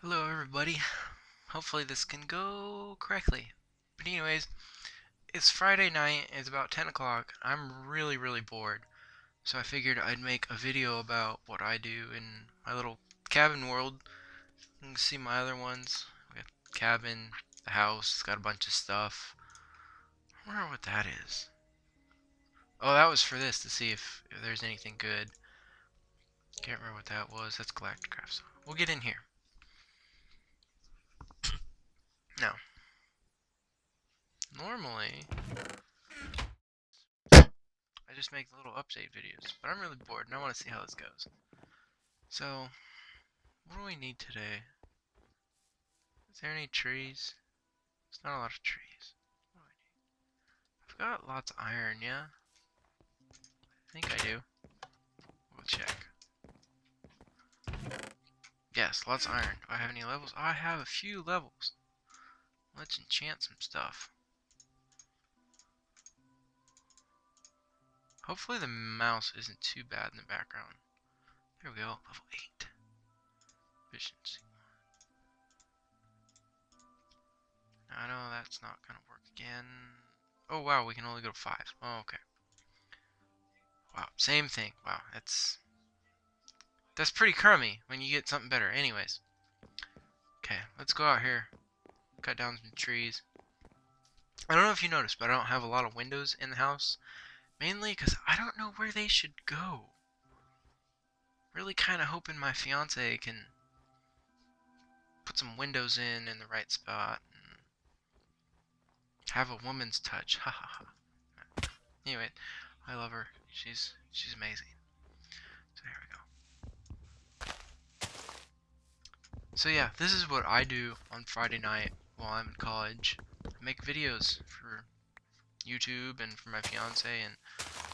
Hello everybody. Hopefully this can go correctly. But anyways, it's Friday night, it's about 10 o'clock. I'm really bored. So I figured I'd make a video about what I do in my little cabin world. You can see my other ones. We got the cabin, the house, it's got a bunch of stuff. I wonder what that is. Oh, that was for this, to see if there's anything good. Can't remember what that was. That's Galacticraft. We'll get in here. Now, normally I just make little update videos, but I'm really bored and I want to see how this goes. So, what do we need today? Is there any trees? There's not a lot of trees. What do I need? I've got lots of iron, yeah? I think I do. We'll check. Yes, lots of iron. Do I have any levels? I have a few levels. Let's enchant some stuff. Hopefully the mouse isn't too bad in the background. There we go, level 8. Efficiency. I know that's not gonna work again. Oh wow, we can only go to 5. Oh, okay. Wow, same thing. Wow, that's pretty crummy when you get something better. Anyways. Okay, let's go out here. Cut down some trees. I don't know if you noticed, but I don't have a lot of windows in the house. Mainly because I don't know where they should go. Really kind of hoping my fiance can put some windows in the right spot. And have a woman's touch. Ha ha ha. Anyway, I love her. She's amazing. So here we go. So yeah, this is what I do on Friday night while I'm in college. I make videos for YouTube and for my fiance, and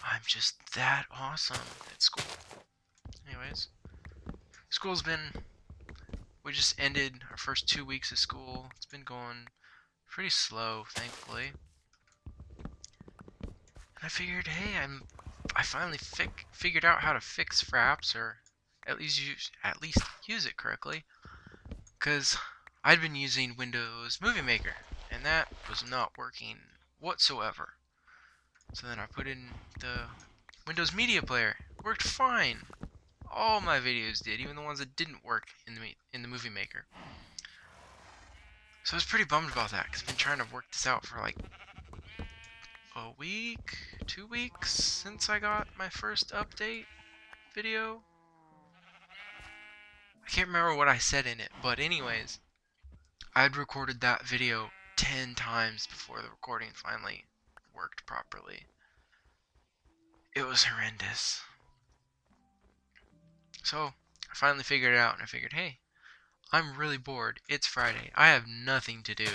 I'm just that awesome at school. Anyways, we just ended our first 2 weeks of school. It's been going pretty slow, thankfully. And I figured, hey, I finally figured out how to fix Fraps, or at least use it correctly. Cause I'd been using Windows Movie Maker, and that was not working whatsoever. So then I put in the Windows Media Player. It worked fine. All my videos did, even the ones that didn't work in the Movie Maker. So I was pretty bummed about that, because I've been trying to work this out for like a week, 2 weeks since I got my first update video. I can't remember what I said in it, but anyways, I'd recorded that video 10 times before the recording finally worked properly. It was horrendous. So I finally figured it out, and I figured, hey, I'm really bored. It's Friday. I have nothing to do.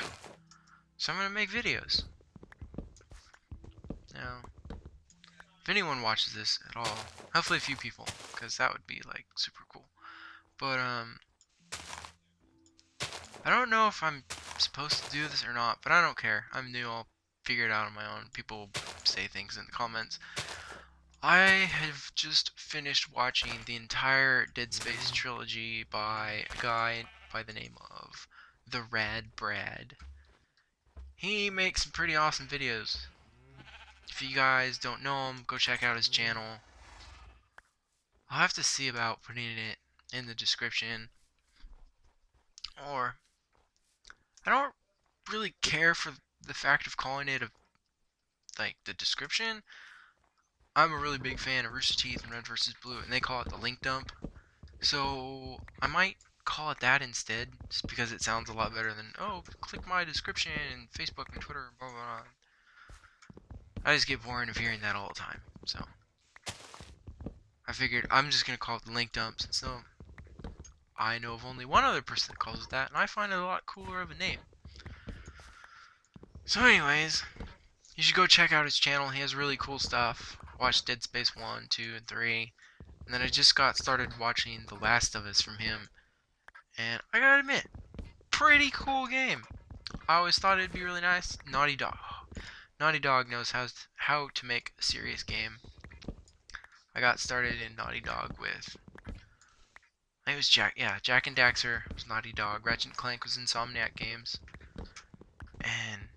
So I'm going to make videos. Now, if anyone watches this at all, hopefully a few people, because that would be like super cool. But I don't know if I'm supposed to do this or not, but I don't care. I'm new. I'll figure it out on my own. People say things in the comments. I have just finished watching the entire Dead Space trilogy by a guy by the name of The Rad Brad. He makes some pretty awesome videos. If you guys don't know him, go check out his channel. I'll have to see about putting it in the description. Or, I don't really care for the fact of calling it the description. I'm a really big fan of Rooster Teeth and Red vs. Blue, and they call it the link dump. So I might call it that instead, just because it sounds a lot better than, oh, click my description and Facebook and Twitter and blah blah blah. I just get bored of hearing that all the time. So I figured I'm just gonna call it the link dump, since I know of only one other person that calls it that, and I find it a lot cooler of a name. So anyways, you should go check out his channel. He has really cool stuff. Watch Dead Space 1, 2, and 3. And then I just got started watching The Last of Us from him. And I gotta admit, pretty cool game. I always thought it'd be really nice. Naughty Dog. Naughty Dog knows how to make a serious game. I got started in Naughty Dog with, I think It was Jak and Daxter was Naughty Dog. Ratchet and Clank was Insomniac Games. And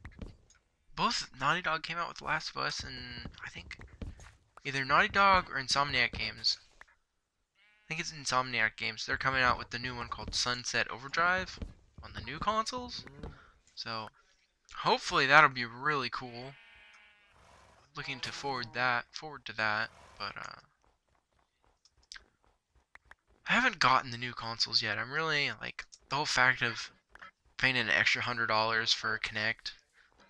both Naughty Dog came out with Last of Us, and I think either Naughty Dog or Insomniac Games. I think it's Insomniac Games. They're coming out with the new one called Sunset Overdrive on the new consoles. So hopefully that'll be really cool. Looking to forward to that, but I haven't gotten the new consoles yet. I'm really like the whole fact of paying an extra $100 for Kinect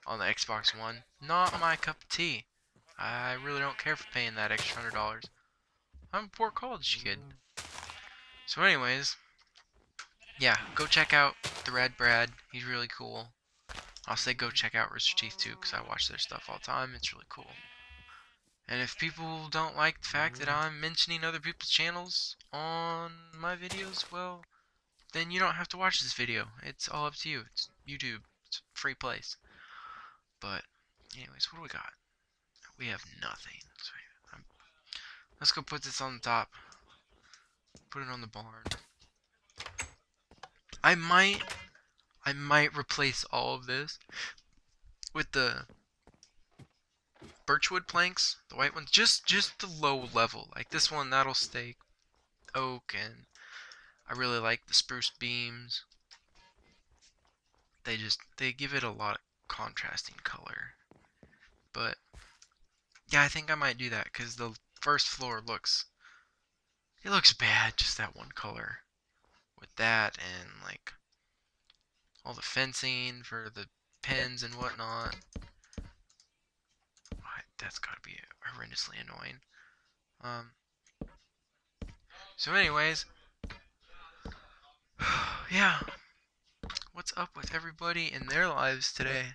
on the Xbox One, not my cup of tea. I really don't care for paying that extra $100. I'm a poor college kid. So anyways, yeah, go check out the Red Brad. He's really cool. I'll say go check out Rooster Teeth too, because I watch their stuff all the time. It's really cool. And if people don't like the fact that I'm mentioning other people's channels on my videos, well, then you don't have to watch this video. It's all up to you. It's YouTube. It's a free place. But anyways, what do we got? We have nothing. So let's go put this on the top. Put it on the barn. I might replace all of this with the birchwood planks, the white ones, just the low level. Like this one, that'll stay oak, and I really like the spruce beams. They give it a lot of contrasting color. But yeah, I think I might do that because the first floor looks bad, just that one color. With that and like all the fencing for the pens and whatnot. That's gotta be horrendously annoying. So anyways, yeah. What's up with everybody in their lives today?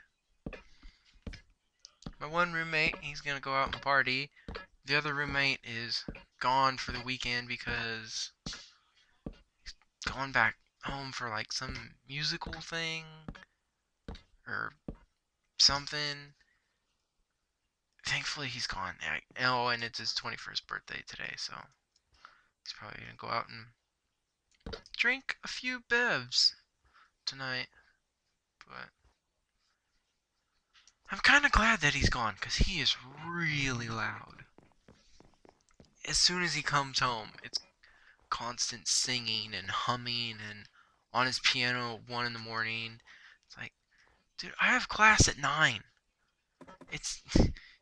My one roommate, he's gonna go out and party. The other roommate is gone for the weekend because he's going back home for like some musical thing or something. Thankfully he's gone. Oh, and it's his 21st birthday today, so he's probably gonna go out and drink a few bevs tonight. But I'm kind of glad that he's gone because he is really loud. As soon as he comes home, it's constant singing and humming and on his piano at 1 in the morning. It's like, dude, I have class at 9. It's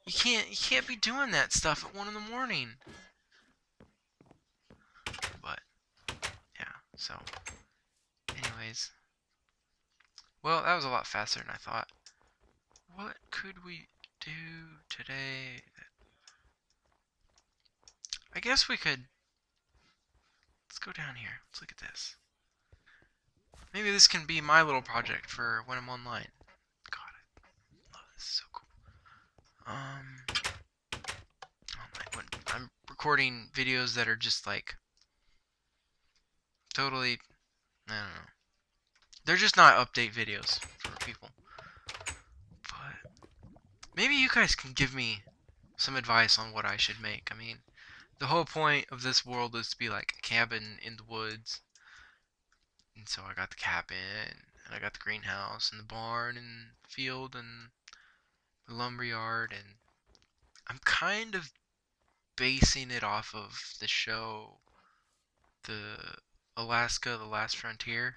you can't be doing that stuff at 1 in the morning. But yeah, so anyways. Well, that was a lot faster than I thought. What could we do today? I guess we could. Let's go down here. Let's look at this. Maybe this can be my little project for when I'm online. God, I love this. So cool. When I'm recording videos that are just like totally, I don't know. They're just not update videos for people. But maybe you guys can give me some advice on what I should make. I mean, the whole point of this world is to be like a cabin in the woods. And so I got the cabin, and I got the greenhouse, and the barn, and the field, and the lumberyard, and I'm kind of basing it off of the show, the Alaska, The Last Frontier.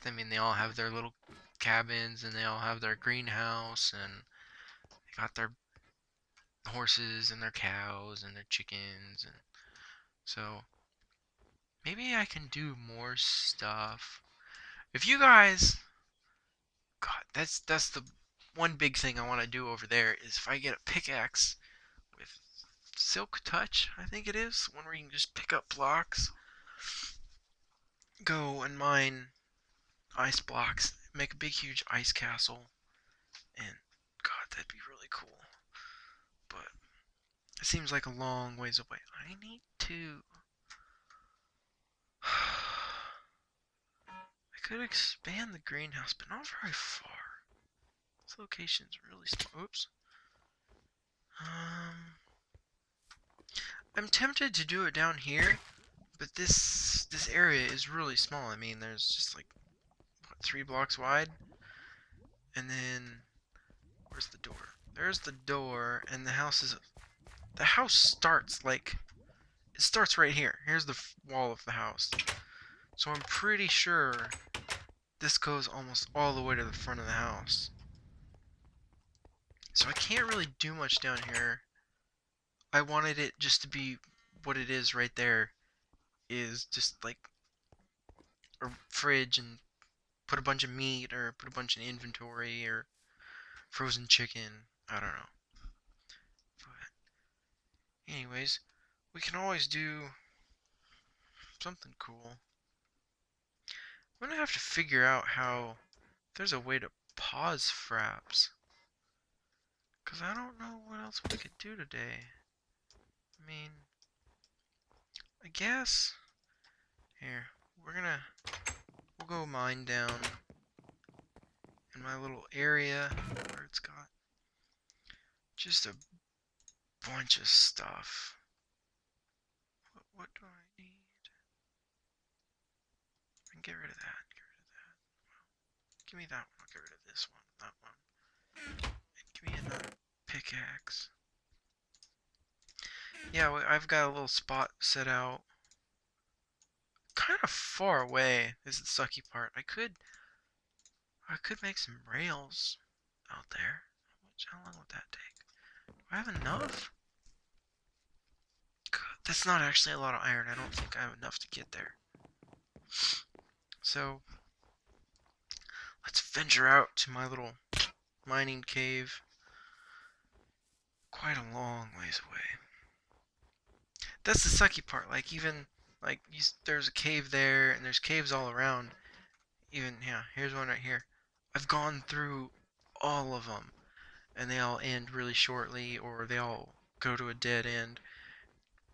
I mean, they all have their little cabins, and they all have their greenhouse, and they got their horses, and their cows, and their chickens, and so maybe I can do more stuff. If you guys, God, that's the one big thing I want to do over there is if I get a pickaxe with Silk Touch, I think it is, one where you can just pick up blocks, go and mine ice blocks, make a big huge ice castle, and God, that'd be really cool. But it seems like a long ways away. I need to. I could expand the greenhouse, but not very far. This location's really small. Oops. I'm tempted to do it down here, But this area is really small. I mean, there's just like what, 3 blocks wide, and then where's the door? There's the door, and the house starts like it starts right here. Here's the wall of the house. So I'm pretty sure this goes almost all the way to the front of the house. So I can't really do much down here. I wanted it just to be what it is right there, is just like a fridge, and put a bunch of meat or put a bunch of inventory or frozen chicken. I don't know. But anyways, we can always do something cool. I'm gonna have to figure out how there's a way to pause fraps. Cause I don't know what else we could do today. I mean, I guess here we'll go mine down in my little area where it's got just a bunch of stuff. What do I need? I can get rid of that. Get rid of that. Well, give me that one. I'll get rid of this one. That one. And give me another pickaxe. Yeah, I've got a little spot set out. Kind of far away is the sucky part. I could make some rails out there. How long would that take? Do I have enough? God, that's not actually a lot of iron. I don't think I have enough to get there. So let's venture out to my little mining cave. Quite a long ways away. That's the sucky part. Like even like there's a cave there, and there's caves all around. Even yeah, here's one right here. I've gone through all of them, and they all end really shortly, or they all go to a dead end.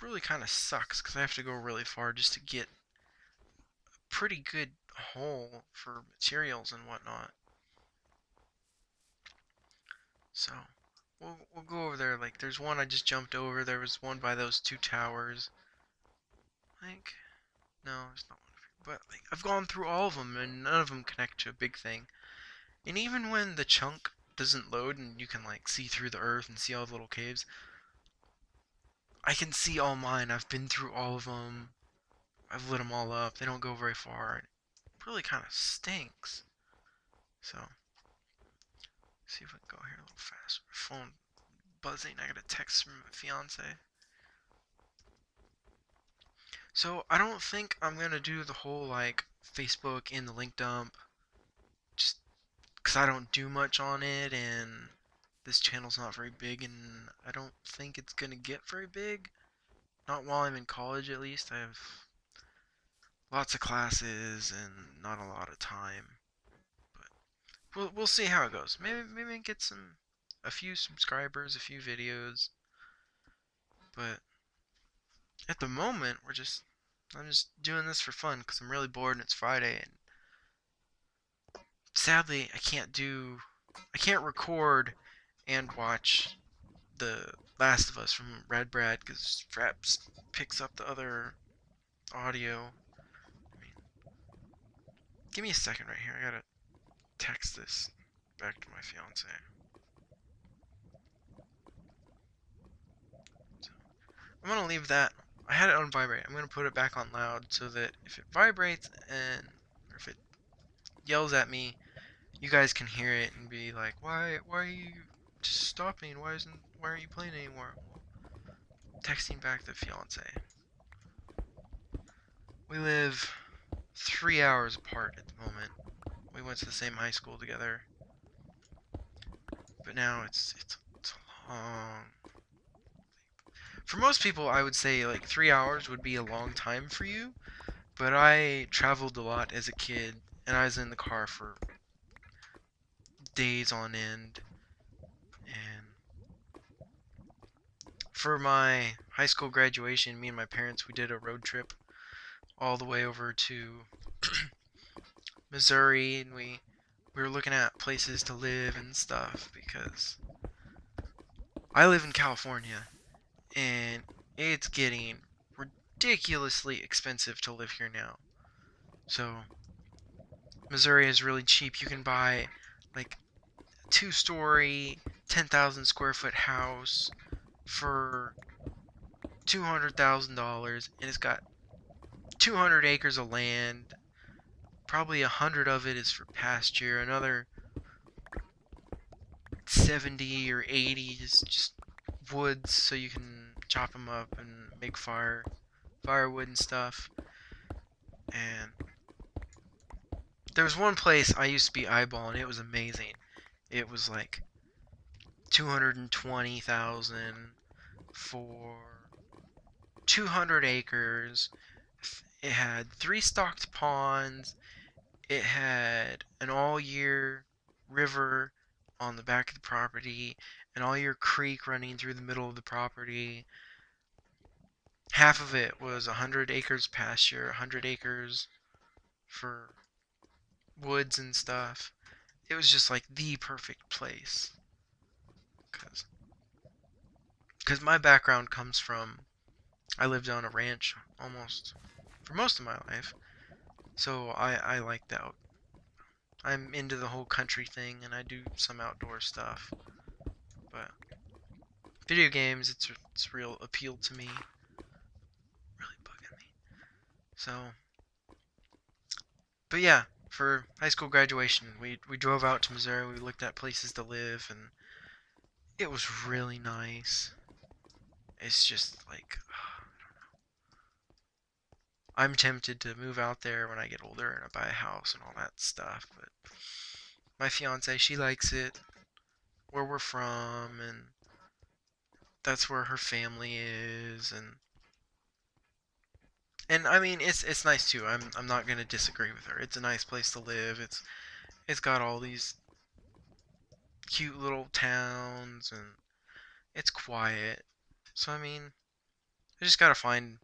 Really kind of sucks because I have to go really far just to get a pretty good hole for materials and whatnot. So we'll go over there. Like there's one I just jumped over. There was one by those 2 towers. Like no, there's not one. But like I've gone through all of them, and none of them connect to a big thing. And even when the chunk doesn't load and you can like see through the earth and see all the little caves, I can see all mine. I've been through all of them. I've lit them all up. They don't go very far. It really kind of stinks. So, see if we can go here a little faster. Phone buzzing. I got a text from my fiance. So, I don't think I'm going to do the whole like Facebook in the link dump. Just because I don't do much on it, and this channel's not very big, and I don't think it's going to get very big. Not while I'm in college, at least. I have lots of classes and not a lot of time. But we'll see how it goes. Maybe get a few subscribers, a few videos. But at the moment, I'm just doing this for fun because I'm really bored and it's Friday, and sadly I can't record and watch The Last of Us from Red Brad because Fraps picks up the other audio. I mean, give me a second right here. I gotta text this back to my fiance. So, I'm gonna leave that. I had it on vibrate. I'm gonna put it back on loud so that if it vibrates or if it yells at me, you guys can hear it and be like, why are you just stopping? Why aren't you playing anymore? Well, texting back the fiance. We live 3 hours apart at the moment. We went to the same high school together, but now it's long. For most people, I would say like 3 hours would be a long time for you, but I traveled a lot as a kid, and I was in the car for days on end. And for my high school graduation, me and my parents, we did a road trip all the way over to Missouri, and we were looking at places to live and stuff because I live in California, and it's getting ridiculously expensive to live here now. So Missouri is really cheap. You can buy like a 2-story, 10,000 square foot house for $200,000, and it's got 200 acres of land. Probably 100 of it is for pasture. Another 70 or 80 is just woods, so you can chop them up and make firewood and stuff. And there was one place I used to be eyeballing. It was amazing. It was like 220,000 for 200 acres. It had 3 stocked ponds. It had an all-year river on the back of the property, an all-year creek running through the middle of the property. Half of it was 100 acres pasture, 100 acres for woods and stuff. It was just like the perfect place. Because my background comes from, I lived on a ranch almost for most of my life. So I like that. I'm into the whole country thing, and I do some outdoor stuff. But video games, it's real appealed to me. Really bugging me. So, but yeah, for high school graduation, we drove out to Missouri. We looked at places to live, and it was really nice. It's just like, I don't know. I'm tempted to move out there when I get older and I buy a house and all that stuff, but my fiance, she likes it where we're from, and that's where her family is, and I mean it's nice too. I'm not gonna disagree with her. It's a nice place to live. It's got all these cute little towns, and it's quiet. So I mean, I just gotta find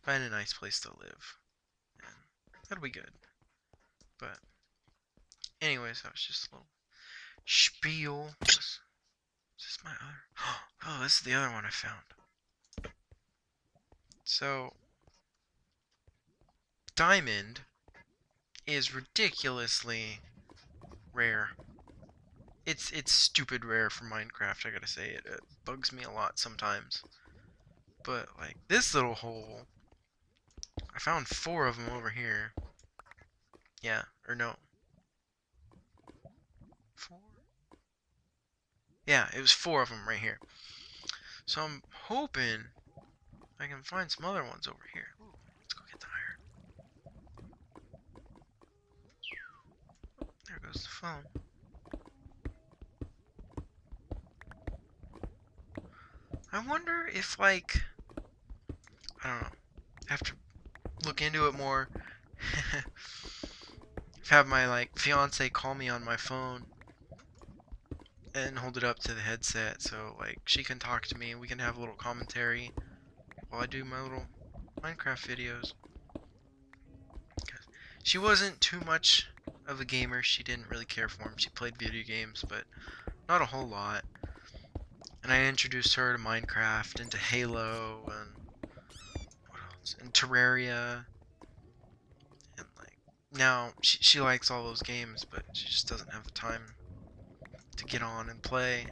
a nice place to live, and that'll be good. But anyways, that was just a little spiel. Is this my other? Oh, this is the other one I found. So, diamond is ridiculously rare. It's stupid rare for Minecraft, I gotta say. It bugs me a lot sometimes. But, like, this little hole, I found 4 of them over here. Yeah, or no. 4? Yeah, it was 4 of them right here. So I'm hoping I can find some other ones over here. Ooh, let's go get the iron. There goes the phone. I wonder if, like, I don't know, I have to look into it more. Have my, like, fiance call me on my phone and hold it up to the headset so, like, she can talk to me and we can have a little commentary while I do my little Minecraft videos. She wasn't too much of a gamer. She didn't really care for them. She played video games, but not a whole lot. And I introduced her to Minecraft and to Halo and what else? And Terraria. And like now she likes all those games, but she just doesn't have the time to get on and play,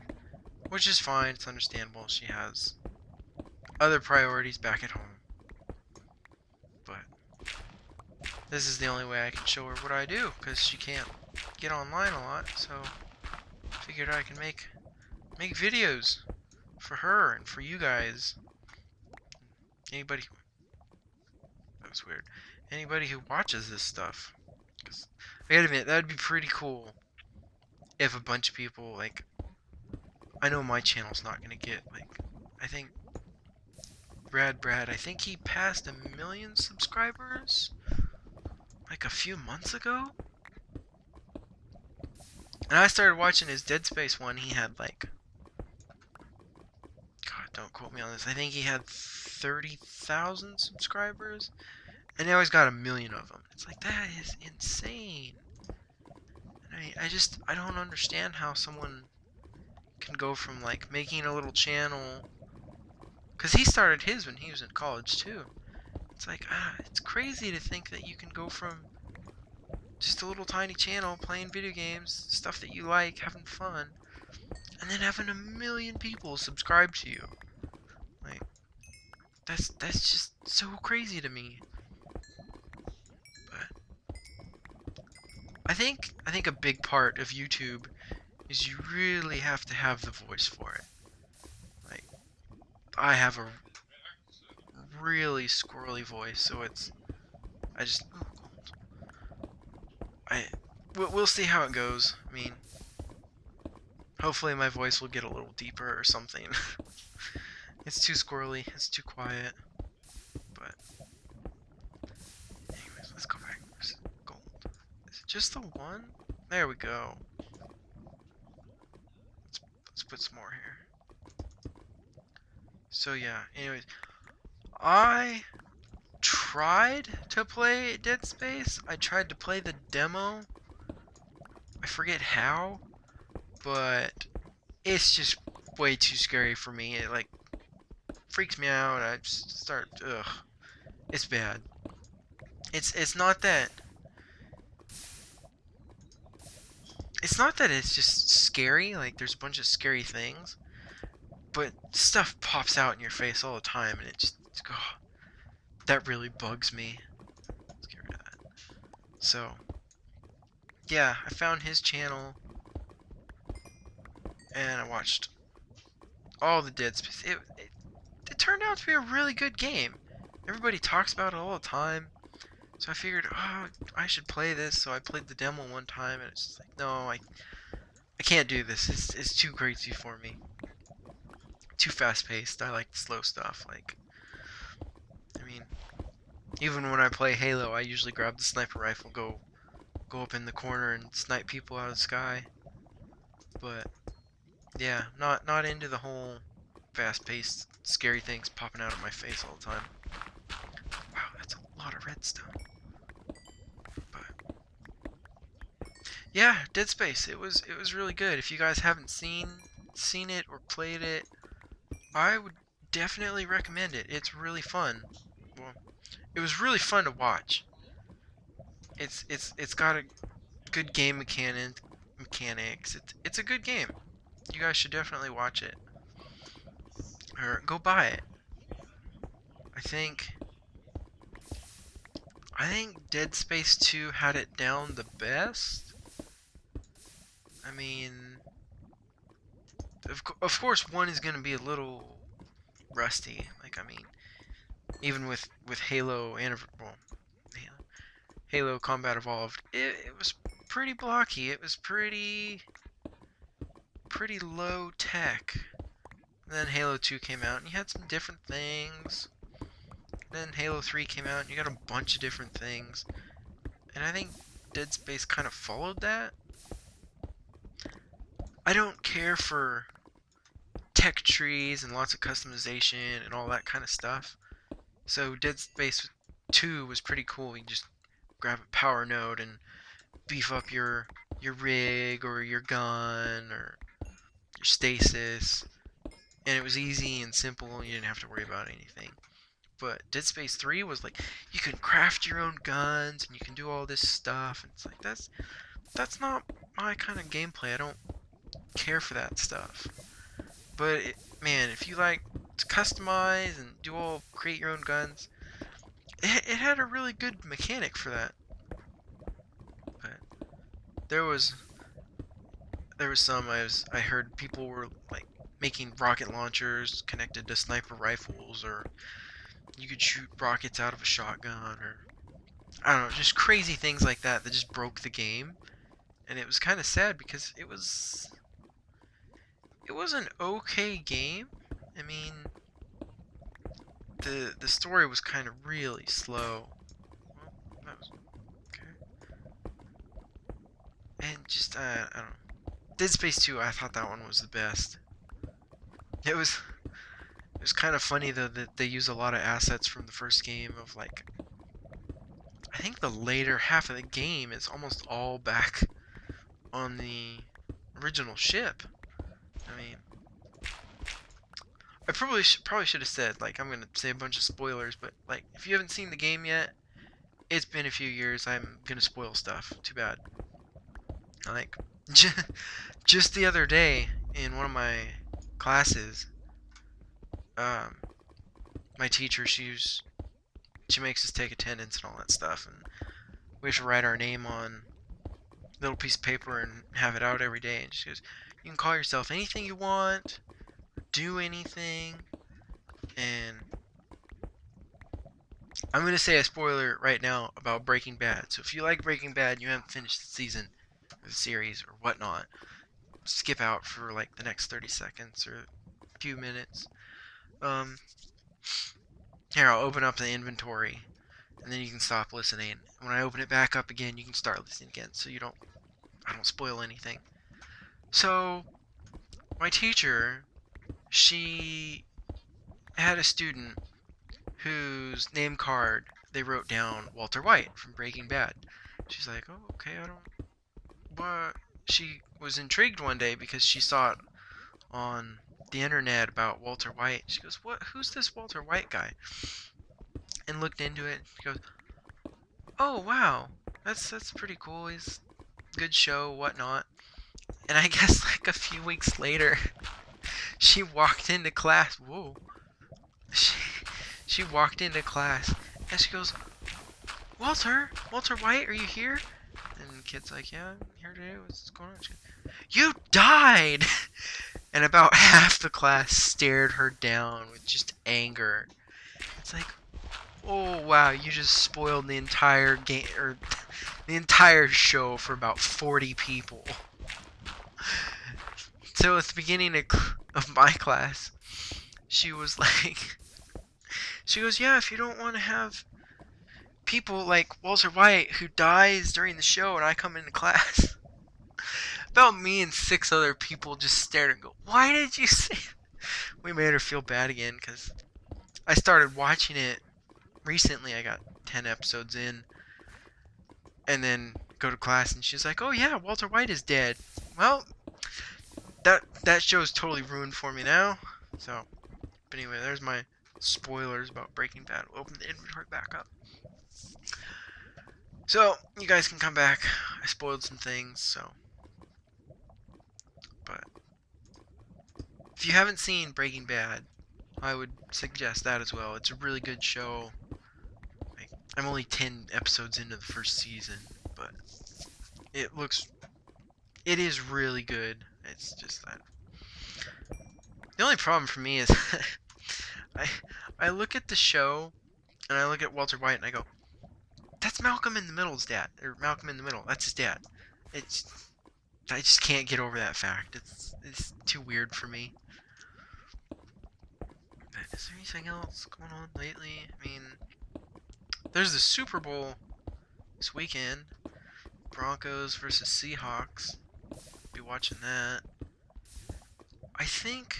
which is fine. It's understandable. She has other priorities back at home. But this is the only way I can show her what I do, because she can't get online a lot. So I figured I can make videos for her and for you guys. Anybody, that was weird. Anybody who watches this stuff. 'Cause I gotta admit, that'd be pretty cool if a bunch of people, like, I know my channel's not gonna get, like, I think Brad, I think he passed 1 million subscribers like a few months ago. And I started watching his Dead Space one. He had like, God, don't quote me on this, I think he had 30,000 subscribers, and now he's got 1 million of them. It's like, that is insane. I don't understand how someone can go from like making a little channel, because he started his when he was in college too, It's like, it's crazy to think that you can go from just a little tiny channel playing video games, stuff that you like, having fun, and then having a million people subscribe to you. Like, that's just so crazy to me. But I think a big part of YouTube is you really have to have the voice for it. Like, I have a really squirrely voice, so we'll see how it goes. I mean, hopefully my voice will get a little deeper or something. It's too squirrely, it's too quiet. But anyways, let's go back. Where's gold? Is it just the one? There we go. Let's put some more here. So yeah, anyways, I tried to play Dead Space. I tried to play the demo. I forget how, but it's just way too scary for me. It like freaks me out. I just start, it's bad. It's not that. It's not that it's just scary. Like there's a bunch of scary things, but stuff pops out in your face all the time, and that really bugs me. Let's get rid of that. So yeah, I found his channel, and I watched all the Dead Space. It turned out to be a really good game. Everybody talks about it all the time. So I figured, oh, I should play this. So I played the demo one time, and it's just like, no, I can't do this. It's too crazy for me. Too fast-paced. I like the slow stuff. Like, I mean, even when I play Halo, I usually grab the sniper rifle, go up in the corner and snipe people out of the sky. But yeah, not into the whole fast-paced, scary things popping out of my face all the time. Wow, that's a lot of redstone. But yeah, Dead Space. It was really good. If you guys haven't seen it or played it, I would definitely recommend it. It's really fun. Well, it was really fun to watch. It's got a good game mechanics. It's a good game. You guys should definitely watch it or go buy it. I think Dead Space 2 had it down the best. I mean, of course, 1 is going to be a little rusty. Like, I mean, even with Halo and Halo Combat Evolved, it was pretty blocky. It was pretty low tech. And then Halo 2 came out, and you had some different things. Then Halo 3 came out, and you got a bunch of different things. And I think Dead Space kind of followed that. I don't care for tech trees and lots of customization and all that kind of stuff. So Dead Space 2 was pretty cool. You just grab a power node and beef up your rig or your gun or your stasis. And it was easy and simple. You didn't have to worry about anything. But Dead Space 3 was like, you can craft your own guns and you can do all this stuff. And it's like, that's not my kind of gameplay. I don't care for that stuff. But man, if you like to customize and create your own guns, it had a really good mechanic for that. But there was some I heard people were like making rocket launchers connected to sniper rifles, or you could shoot rockets out of a shotgun, or I don't know, just crazy things like that just broke the game. And it was kind of sad because it was an okay game. I mean, the story was kind of really slow. Well, that was okay. And just I don't know. Dead Space 2, I thought that one was the best. It was kind of funny though that they use a lot of assets from the first game of like, I think the later half of the game is almost all back on the original ship. I mean, I probably should have said, like, I'm gonna say a bunch of spoilers, but like if you haven't seen the game yet, it's been a few years. I'm gonna spoil stuff. Too bad. Like just the other day in one of my classes, um, my teacher she makes us take attendance and all that stuff, and we have to write our name on a little piece of paper and have it out every day. And she goes, "You can call yourself anything you want, do anything," and I'm going to say a spoiler right now about Breaking Bad. So if you like Breaking Bad and you haven't finished the season or the series or whatnot, skip out for like the next 30 seconds or a few minutes. Um, Here, I'll open up the inventory and then you can stop listening. When I open it back up again, you can start listening again so I don't spoil anything. So, my teacher, she had a student whose name card they wrote down Walter White from Breaking Bad. She's like, "Oh, okay, I don't." But she was intrigued one day because she saw it on the internet about Walter White. She goes, "What? Who's this Walter White guy?" And looked into it. She goes, "Oh, wow, that's pretty cool. He's good show, whatnot." And I guess like a few weeks later, she walked into class. Whoa. She, she walked into class and she goes, Walter White, are you here?" And the kid's like, "Yeah, I'm here today. What's going on?" She goes, "You died!" And about half the class stared her down with just anger. It's like, oh wow, you just spoiled the entire game, or the entire show for about 40 people. So at the beginning of my class, she was like, she goes, "Yeah, if you don't want to have people like Walter White who dies during the show and I come into class." About me and 6 other people just stared and go, "Why did you say?" We made her feel bad again because I started watching it recently. I got 10 episodes in, and then go to class and she's like, "Oh yeah, Walter White is dead." Well, that show's totally ruined for me now. So, but anyway, there's my spoilers about Breaking Bad. We'll open the inventory back up. So, you guys can come back. I spoiled some things, so. But if you haven't seen Breaking Bad, I would suggest that as well. It's a really good show. Like, I'm only 10 episodes into the first season, but it is really good. It's just that the only problem for me is I look at the show and I look at Walter White and I go, "That's Malcolm in the Middle's dad, or Malcolm in the Middle. That's his dad." It's I just can't get over that fact. It's too weird for me. But is there anything else going on lately? I mean, there's the Super Bowl this weekend. Broncos versus Seahawks. Be watching that. I think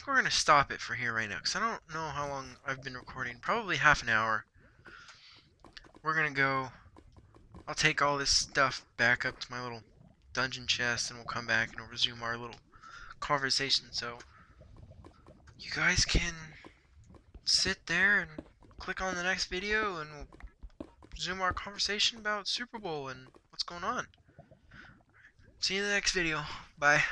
we're gonna stop it for here right now because I don't know how long I've been recording. Probably half an hour. We're gonna go. I'll take all this stuff back up to my little dungeon chest and we'll come back and we'll resume our little conversation. So you guys can sit there and click on the next video and we'll resume our conversation about Super Bowl and what's going on. See you in the next video. Bye.